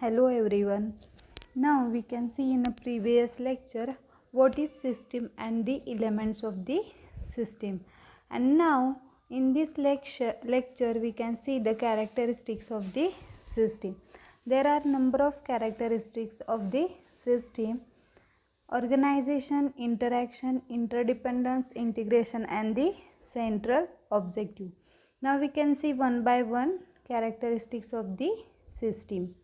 Hello everyone. Now we can see in a previous lecture what is system and the elements of the system. And now in this lecture we can see the characteristics of the system. There are number of characteristics of the system: organization, interaction, interdependence, integration and the central objective. Now we can see one by one characteristics of the system.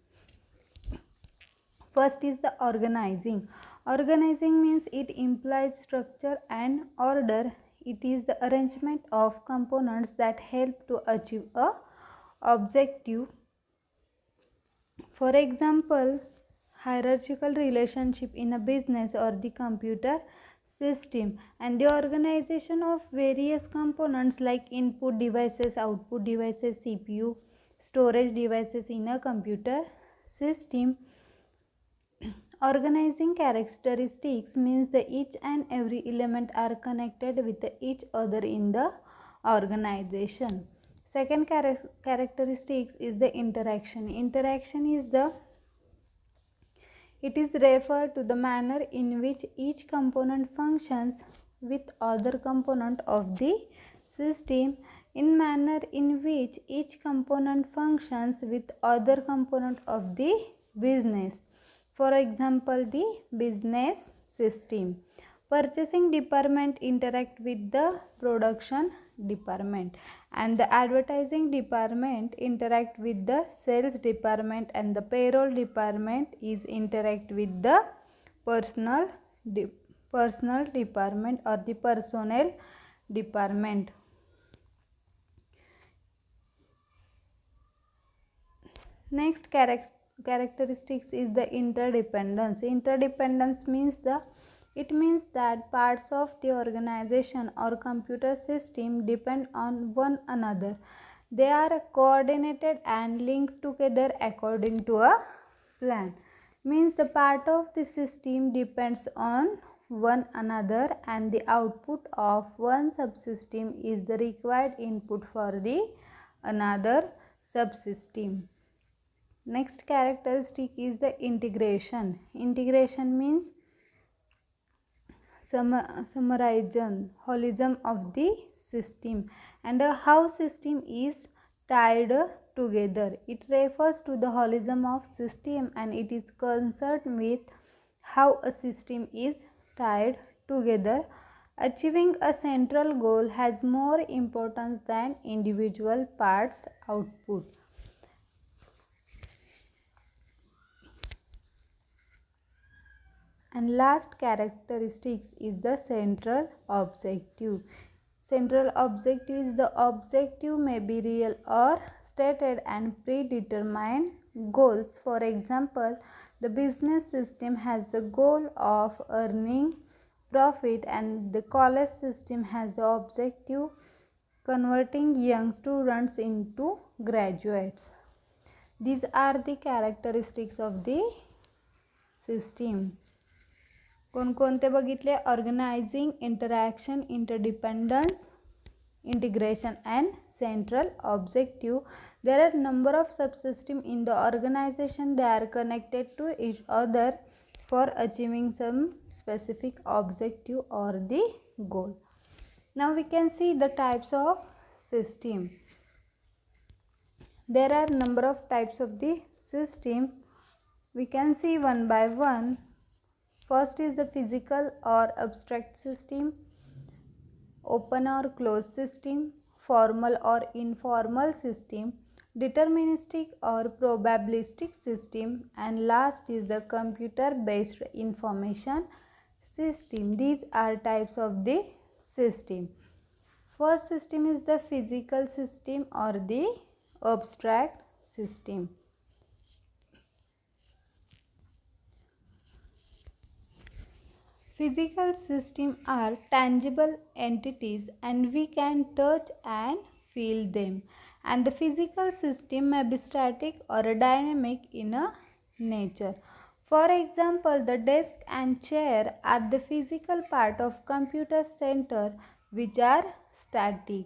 First is the organizing. Organizing means it implies structure and order. It is the arrangement of components that help to achieve a objective. For example, hierarchical relationship in a business or the computer system, and the organization of various components like input devices, output devices, CPU, storage devices in a computer system. Organizing characteristics means that each and every element are connected with each other in the organization. Second characteristics is the interaction. Interaction is it is referred to the manner in which each component functions with other component of the system, in manner in which each component functions with other component of the business. For example, the business system. Purchasing department interact with the production department, and the advertising department interact with the sales department, and the payroll department is interact with the personal department or the personnel department. Next characteristics is the interdependence. Interdependence means it means that parts of the organization or computer system depend on one another. They are coordinated and linked together according to a plan. Means the part of the system depends on one another, and the output of one subsystem is the required input for the another subsystem. Next characteristic is the integration. Integration means summarization, holism of the system, and how system is tied together. It refers to the holism of system, and it is concerned with how a system is tied together. Achieving a central goal has more importance than individual parts output. And last characteristics is the central objective. Central objective is the objective may be real or stated and predetermined goals. For example, the business system has the goal of earning profit, and the college system has the objective converting young students into graduates. These are the characteristics of the system. कोणकोणते बघितले? Organising, interaction, interdependence, integration and central objective. There are number of subsystem in the organization. They are connected to each other for achieving some specific objective or the goal. Now we can see the types of system. There are number of types of the system. We can see one by one. First is the physical or abstract system, open or closed system, formal or informal system, deterministic or probabilistic system, and last is the computer based information system. These are types of the system. First system is the physical system or the abstract system. Physical systems are tangible entities and we can touch and feel them. And the physical system may be static or dynamic in a nature. For example, the desk and chair are the physical part of computer center which are static.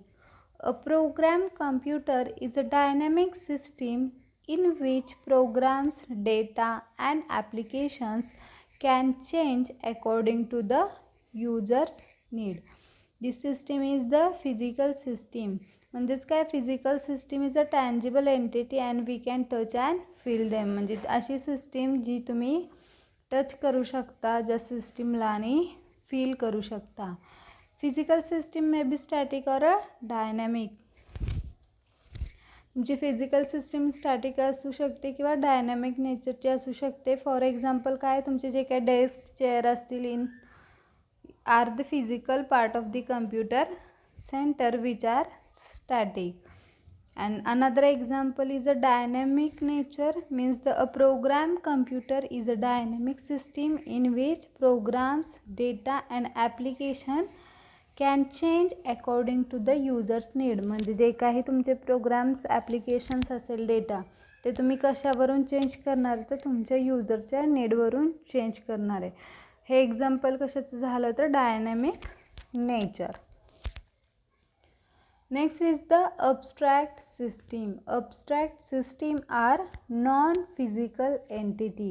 A program computer is a dynamic system in which programs, data, and applications can change according to the user's need. This system is the physical system. म्हणजेच काय, physical system is a tangible entity and we can touch and feel them. म्हणजे अशी system जी तुम्ही touch करू शकता, ज्या सिस्टीमला आणि फील करू शकता. Physical system may be static और अ डायनॅमिक. तुमची फिजिकल सिस्टीम स्टॅटिक असू शकते किंवा डायनॅमिक नेचरची असू शकते. फॉर एक्झाम्पल काय, तुमचे जे काही डेस्क चेअर असतील in are the physical part of the computer centre which are static. And another example is a dynamic nature, means a program computer is a dynamic system in which programs, data and application can change according to the user's need. म्हणजे जे काही तुमचे programmes, applications असेल, data, ते तुम्ही कशावरून change करणार, तर तुमच्या युजरच्या नीडवरून चेंज करणार आहे. हे एक्झाम्पल कशाचं झालं तर dynamic nature. Next is the abstract system. Abstract system are non-physical entity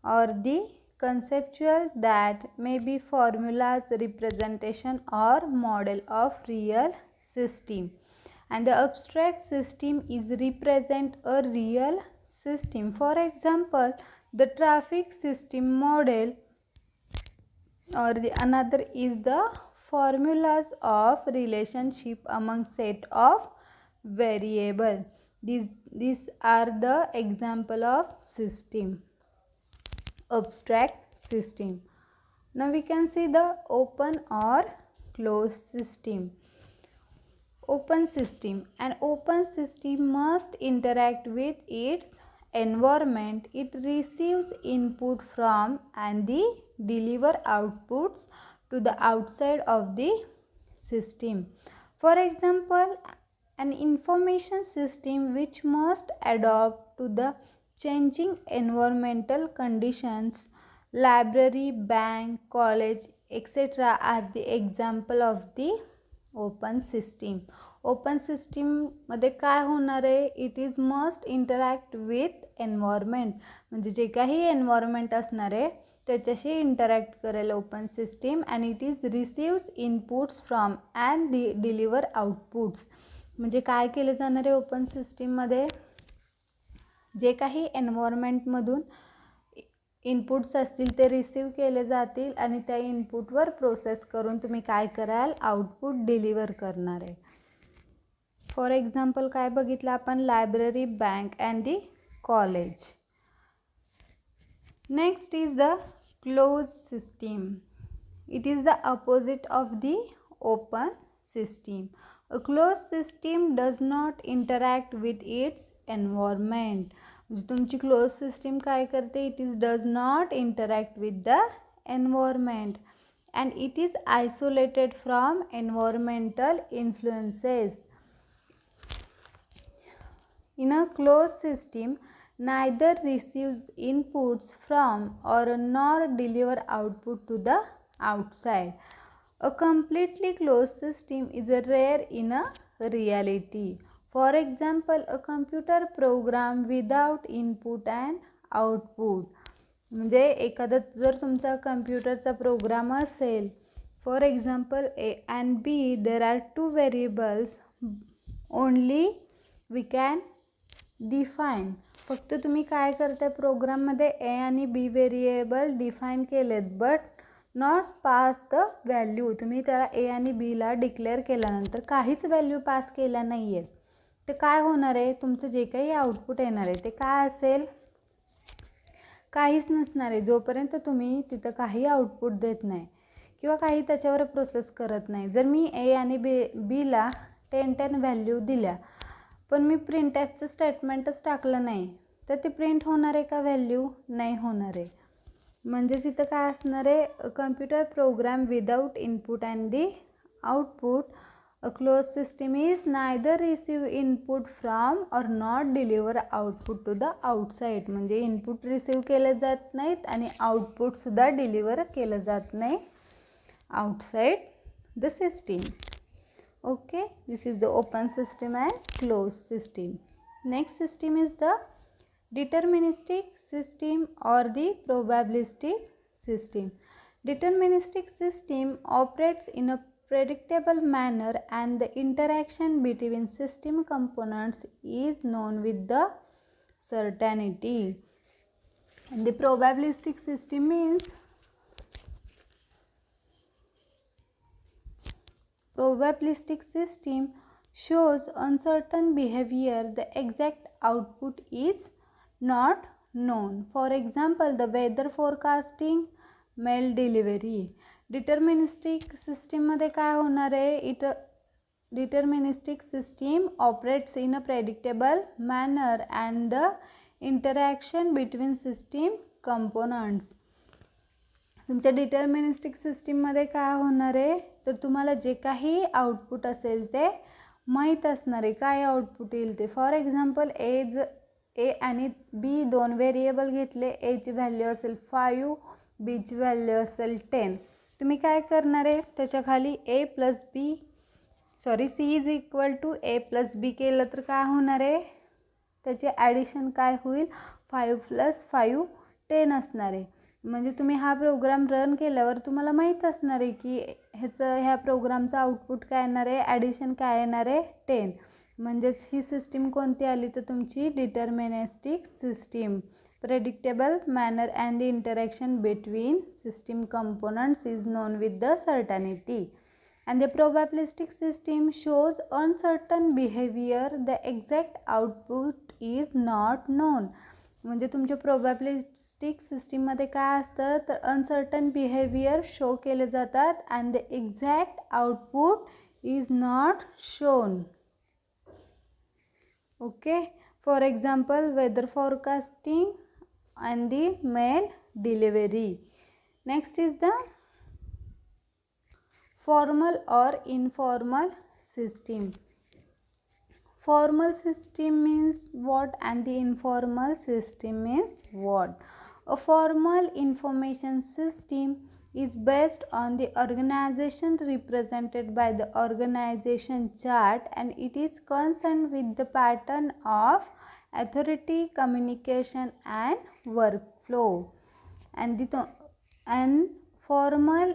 or the conceptual that may be formulas, representation or model of real system. And the abstract system is represent a real system. For example, the traffic system model, or the another is the formulas of relationship among set of variable. These are the example of system, abstract system. Now we can see the open or closed system. Open system. An open system must interact with its environment. It receives input from and deliver outputs to the outside of the system. For example, an information system which must adapt to the changing environmental conditions. Library, bank, college, etc. are the example of the open system. Open सिस्टीममध्ये काय होणार आहे, it is must interact with environment. म्हणजे जे काही environment असणार आहे त्याच्याशी इंटरॅक्ट करेल open system. And it is receives inputs from and deliver outputs. म्हणजे काय केलं जाणार आहे ओपन सिस्टीममध्ये, जे काही एन्व्हायरमेंटमधून इनपुट्स असतील ते रिसीव केले जातील आणि त्या इनपुटवर प्रोसेस करून तुम्ही काय कराल, आउटपुट डिलिव्हर करणार आहे. फॉर एक्झाम्पल काय बघितलं आपण, library, bank and the college. Next is the close system. It is the opposite of the open system. A close system does not interact with its environment. म्हणजे तुमची close system काय करते, it is does not interact with the environment and it is isolated from environmental influences. In a closed system, neither receives inputs from or nor deliver output to the outside. A completely closed system is rare in a reality. For example, a computer program without input and output. म्हणजे एखादा जर तुमचा कम्प्युटरचा programme असेल, for example A and B, there are two variables, only we can define. फक्त तुम्ही काय करताय, प्रोग्राममध्ये ए आणि बी व्हेरिएबल डिफाईन केलेत, but not pass the value. तुम्ही त्याला ए आणि बीला डिक्लेअर केल्यानंतर काहीच व्हॅल्यू पास केल्या नाही आहेत, तर काय होणार आहे, तुमचं जे काही आउटपुट येणार आहे ते काय असेल, काहीच नसणार आहे. जोपर्यंत तुम्ही तिथं काही आउटपुट देत नाही किंवा काही त्याच्यावर प्रोसेस करत नाही. जर मी ए आणि बीला 10 व्हॅल्यू दिल्या पण मी प्रिंट एफचं स्टेटमेंटच टाकलं नाही, तर ती प्रिंट होणार आहे का व्हॅल्यू, नाही होणार आहे. म्हणजेच इथं काय असणार आहे, computer program without input and the output. A close system is neither receive input from or not deliver output to the outside. म्हणजे इनपुट रिसीव केले जात नाहीत आणि आउटपुटसुद्धा डिलिव्हर केलं जात नाही outside the system. Okay, this is the open system and closed system. Next system is the deterministic system or the probabilistic system. Deterministic system operates in a predictable manner and the interaction between system components is known with the certainty. And the probabilistic system means probabilistic system shows uncertain behavior. The exact output is not known. For example, the weather forecasting, mail delivery. Deterministic सिस्टीममध्ये काय होणार आहे? Deterministic system operates in a predictable manner and the interaction between system components. तुमच्या deterministic सिस्टीममध्ये काय होणार आहे? तर तुम्हाला जे काही आउटपुट असेल ते माहीत असणार आहे, काय आउटपुट येईल ते. फॉर एक्झाम्पल ए आणि बी दोन व्हेरिएबल घेतले, एची व्हॅल्यू असेल 5, बीची व्हॅल्यू असेल 10. तुम्ही काय करणार आहे? त्याच्या खाली C is equal to A plus B केलं तर काय होणार आहे? त्याचे ॲडिशन काय होईल? 5 + 5 10 असणार आहे. म्हणजे तुम्ही हा प्रोग्राम रन केल्यावर तुम्हाला माहीत असणार आहे की ह्या प्रोग्रामचं आउटपुट काय येणार आहे, ॲडिशन काय येणार आहे, 10. म्हणजेच ही सिस्टीम कोणती आली? तर तुमची deterministic system. Predictable manner and the interaction between system components is known with the certainty. And the probabilistic system shows uncertain behavior. The exact output is not known. म्हणजे तुमच्या प्रोबॅबिलिस्टिक सिस्टीममध्ये काय असतं? तर अनसर्टन बिहेवियर शो केले जातात and the exact output is not shown. Okay. For example weather forecasting and the mail delivery. Next is the formal or informal system. Formal system means what and the informal system is what. A formal information system is based on the organization represented by the organization chart and it is concerned with the pattern of authority, communication and workflow. And formal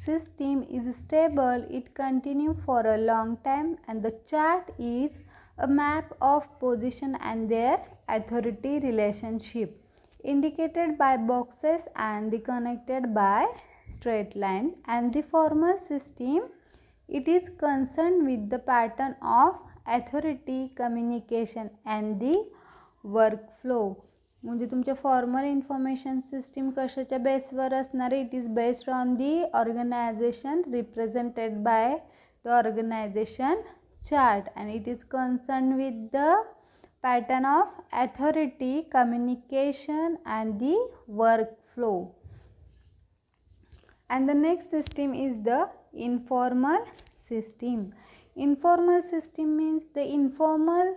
system is stable, it continues for a long time and the chart is a map of position and their authority relationship indicated by boxes and connected by straight line. And the formal system, it is concerned with the pattern of authority, communication and the workflow. म्हणजे तुमच्या formal information system कशाच्या बेसवर असणार आहे? It is based on the organisation represented by the organisation chart and it is concern with the pattern of authority, communication and the work flow. And the next system is the informal system. Informal system means the informal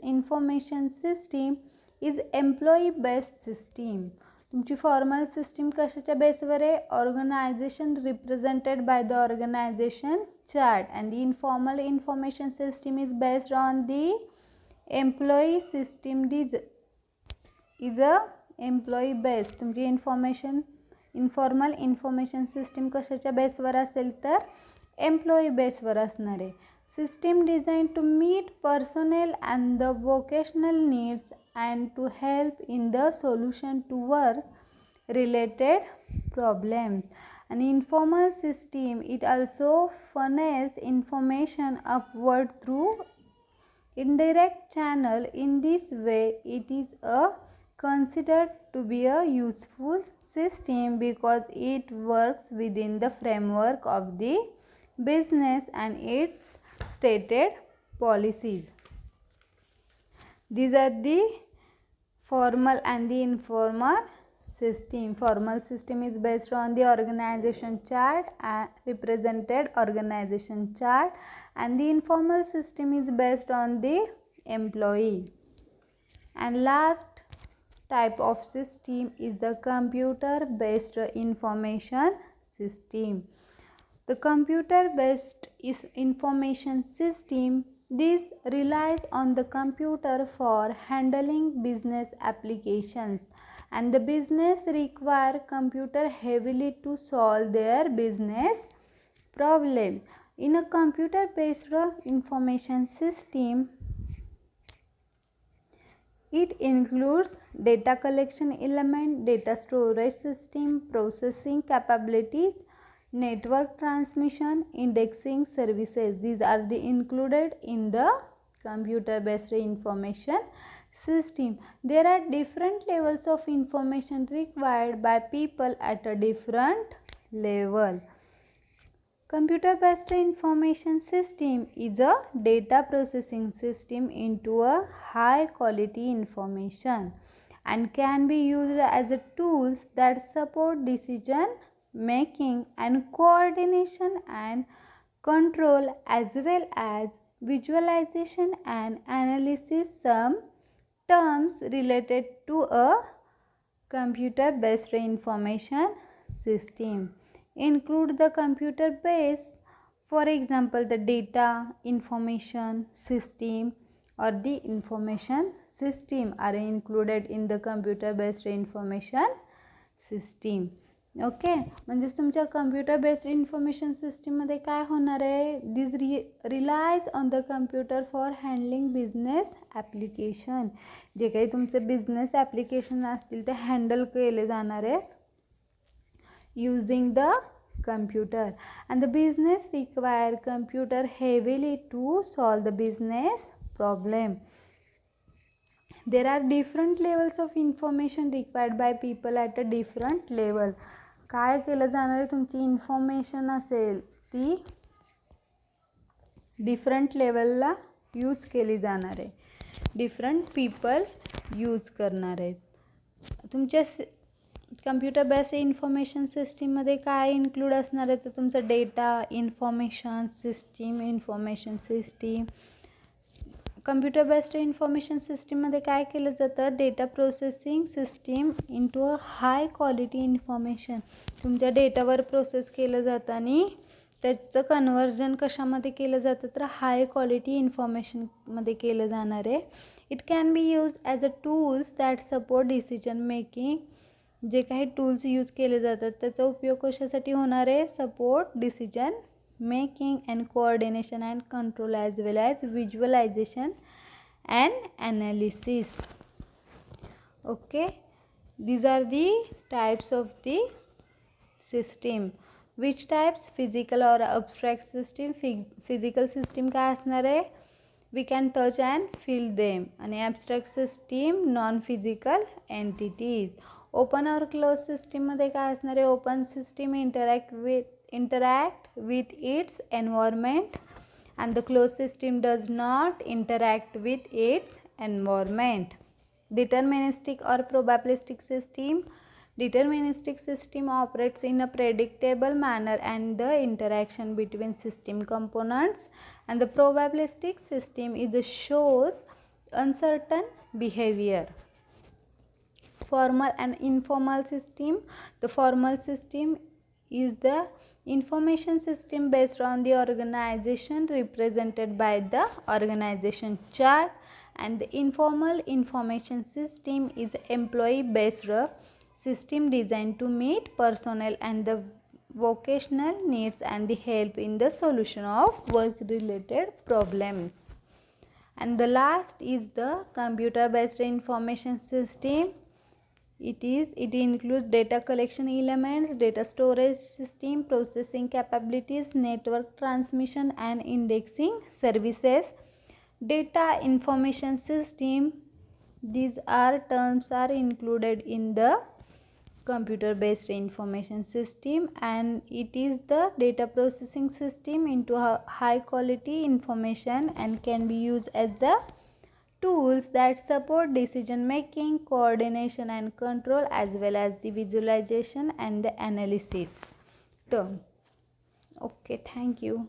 information system is employee based system. तुमची formal system कशाच्या बेसवर आहे? Organisation represented by the organisation chart and the informal information system is based on the employee system is a employee based. तुमची informal information system कशाच्या बेसवर असेल तर employee बेसवर असणार आहे. System designed to meet personnel and the vocational needs and to help in the solution to work related problems. An informal system, it also funnels information upward through indirect channel. In this way it is considered to be a useful system because it works within the framework of the business and its stated policies. These are the formal and the informal system. Formal system is based on the organization chart and represented organization chart and the informal system is based on the employee. And last type of system is the computer based information system. The computer based information system This relies on the computer for handling business applications, and the business require computer heavily to solve their business problem. In a computer based information system, it includes data collection element, data storage system, processing capabilities, network transmission, indexing services. These are the included in the computer based information system. There are different levels of information required by people at a different level. Computer based information system is a data processing system into a high quality information and can be used as a tools that support decision making and coordination and control as well as visualization and analysis. Some terms related to a computer based information system include the computer base, for example the data information system or the information system are included in the computer based information system. Okay, म्हणजेच तुमच्या computer based information सिस्टीममध्ये काय होणार आहे, this relies on the computer for handling business application. जे काही तुमचे business application असतील ते हँडल केले जाणार आहेत using the computer, and the business require computer heavily to solve the business problem. There are different levels of information required by people at a different level. काय केलं जाणार आहे, तुमची इन्फॉर्मेशन असेल ती डिफरंट लेवलला यूज केली जाणार आहे, डिफरंट पीपल यूज करणार आहेत. तुमच्या कम्प्युटर बेस्ड इन्फॉर्मेशन सिस्टीममध्ये काय इन्क्लूड असणार आहे, तर तुमचं data information system. Computer based information सिस्टीममध्ये काय केलं जातं, data processing system into a high quality information. तुमच्या डेटावर प्रोसेस केलं जातं आणि त्याचं कन्वर्जन कशामध्ये केलं जातं, तर हाय क्वालिटी इन्फॉर्मेशनमध्ये केलं जाणार आहे. It can be use as a tools that support decision making. जे काही टूल्स यूज केले जातात त्याचा उपयोग कशासाठी होणार आहे, support decision making and coordination and control as well as visualization and analysis. Okay, these are the types of the system. Which types, physical or abstract system. Physical system काय असणार आहे, we can touch and feel them, आणि abstract system non physical entities. Open और close system मध्ये काय असणार आहे, open system interact with its environment and the closed system does not interact with its environment. Deterministic or probabilistic system. Deterministic system operates in a predictable manner and the interaction between system components, and the probabilistic system shows uncertain behavior. Formal and informal system. The formal system is the information system based on the organization represented by the organization chart, and the informal information system is employee based system designed to meet personnel and the vocational needs and the help in the solution of work related problems. And the last is the computer based information system. It includes data collection elements, data storage system, processing capabilities, network transmission and indexing services. Data information system, these terms are included in the computer based information system, and it is the data processing system into a high quality information and can be used as the tools that support decision making, coordination and control as well as the visualization and the analysis term. Okay, thank you.